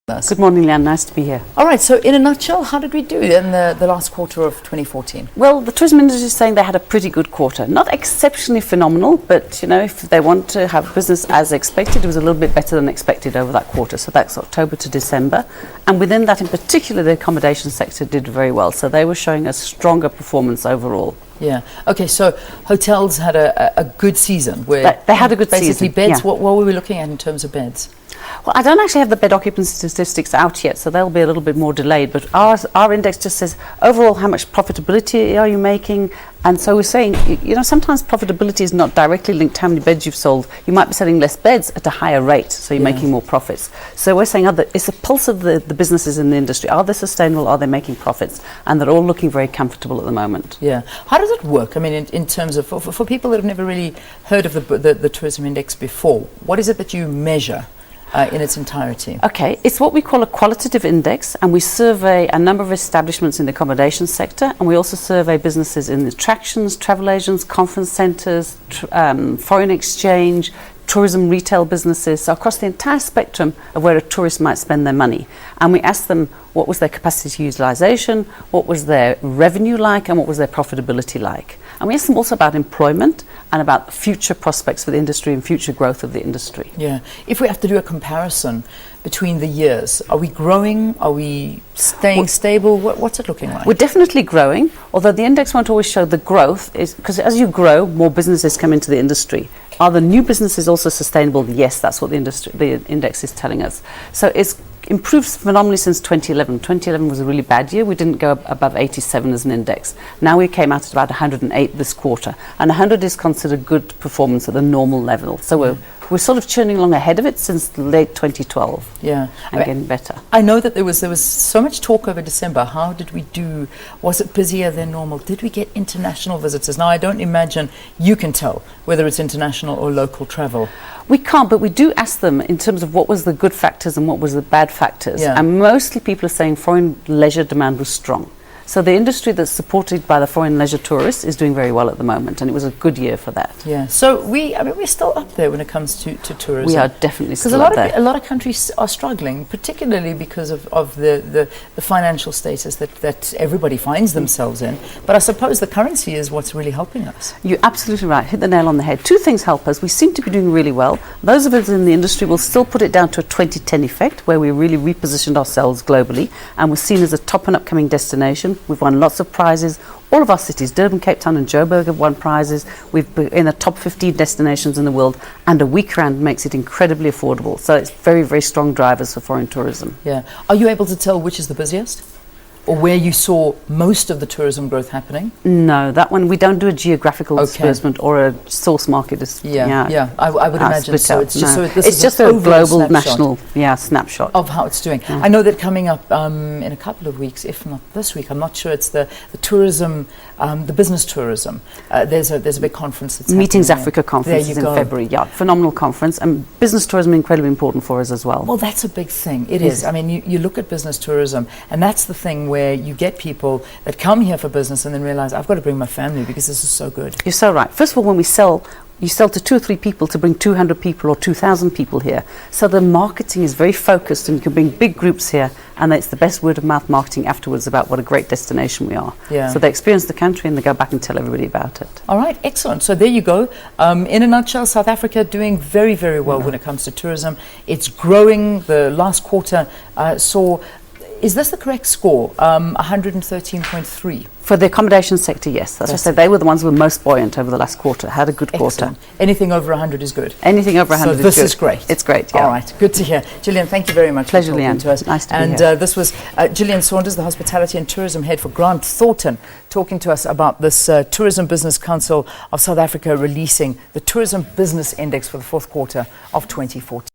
Good morning, Leanne. Nice to be here. All right, so in a nutshell, how did we do in the last quarter of 2014? Well, the tourism industry is saying they had a pretty good quarter. Not exceptionally phenomenal, but, you know, if they want to have business as expected, it was a little bit better than expected over that quarter. So that's October to December. And within that, in particular, the accommodation sector did very well. So they were showing a stronger performance overall. Yeah. Okay, so hotels had a good season. Where they had a good season. Basically, beds, yeah. What were we looking at in terms of beds? Well, I don't actually have the bed occupancy statistics out yet, so they'll be a little bit more delayed. But our index just says, overall, how much profitability are you making? And so we're saying, you know, sometimes profitability is not directly linked to how many beds you've sold. You might be selling less beds at a higher rate, so you're making more profits. So we're saying it's a pulse of the businesses in the industry. Are they sustainable? Are they making profits? And they're all looking very comfortable at the moment. Yeah. How does it work? I mean, in terms of, for people that have never really heard of the tourism index before, what is it that you measure in its entirety? Okay, it's what we call a qualitative index, and we survey a number of establishments in the accommodation sector, and we also survey businesses in the attractions, travel agents, conference centres, foreign exchange, tourism retail businesses, so across the entire spectrum of where a tourist might spend their money. And we ask them what was their capacity utilisation, what was their revenue like, and what was their profitability like. And we ask them also about employment and about future prospects for the industry and future growth of the industry. Yeah. If we have to do a comparison between the years, are we growing? Are we staying stable? What's it looking like? We're definitely growing, although the index won't always show the growth, is because as you grow, more businesses come into the industry. Are the new businesses also sustainable? Yes, that's what the index is telling us. So it's improved phenomenally since 2011. 2011 was a really bad year. We didn't go above 87 as an index. Now we came out at about 108 this quarter, and 100 is considered good performance at the normal level. So we're sort of churning along ahead of it since late 2012. Yeah, and getting better. I know that there was so much talk over December. How did we do? Was it busier than normal? Did we get international visitors? Now I don't imagine you can tell whether it's international or local travel. We can't, but we do ask them in terms of what was the good factors and what was the bad factors. Yeah. And mostly people are saying foreign leisure demand was strong. So the industry that's supported by the foreign leisure tourists is doing very well at the moment, and it was a good year for that. Yeah. So we're still up there when it comes to tourism. We are definitely still up there. Because a lot of countries are struggling, particularly because of the financial status that everybody finds themselves in. But I suppose the currency is what's really helping us. You're absolutely right. Hit the nail on the head. Two things help us. We seem to be doing really well. Those of us in the industry will still put it down to a 2010 effect, where we really repositioned ourselves globally, and we're seen as a top and upcoming destination. We've won lots of prizes. All of our cities, Durban, Cape Town and Joburg, have won prizes. We've been in the top 15 destinations in the world, and a weekend makes it incredibly affordable. So it's very, very strong drivers for foreign tourism. Yeah. Are you able to tell which is the busiest? Or where you saw most of the tourism growth happening? No, that one, we don't do a geographical disbursement or a source market. I would imagine so. It's just, it's just a global, national snapshot of how it's doing. I know that coming up in a couple of weeks, if not this week, I'm not sure, it's the tourism, the business tourism. There's a big conference that's Meetings happening Africa conference is in February. Yeah, phenomenal conference, and business tourism incredibly important for us as well. Well, that's a big thing. It is. I mean, you look at business tourism, and that's the thing where you get people that come here for business and then realize, I've got to bring my family because this is so good. You're so right. First of all, when we sell, you sell to 2 or 3 people to bring 200 people or 2,000 people here. So the marketing is very focused, and you can bring big groups here, and it's the best word of mouth marketing afterwards about what a great destination we are. Yeah. So they experience the country and they go back and tell everybody about it. All right, excellent. So there you go. In a nutshell, South Africa doing very, very well when it comes to tourism. It's growing. The last quarter saw, is this the correct score? 113.3. For the accommodation sector, yes. That's what I said. They were the ones who were most buoyant over the last quarter, had a good quarter. Anything over 100 is good? Anything over 100 is good. So this is great? It's great, yeah. All right, good to hear. Gillian, thank you very much for talking to us. Nice to be here. And this was Gillian Saunders, the Hospitality and Tourism Head for Grant Thornton, talking to us about this Tourism Business Council of South Africa releasing the Tourism Business Index for the fourth quarter of 2014.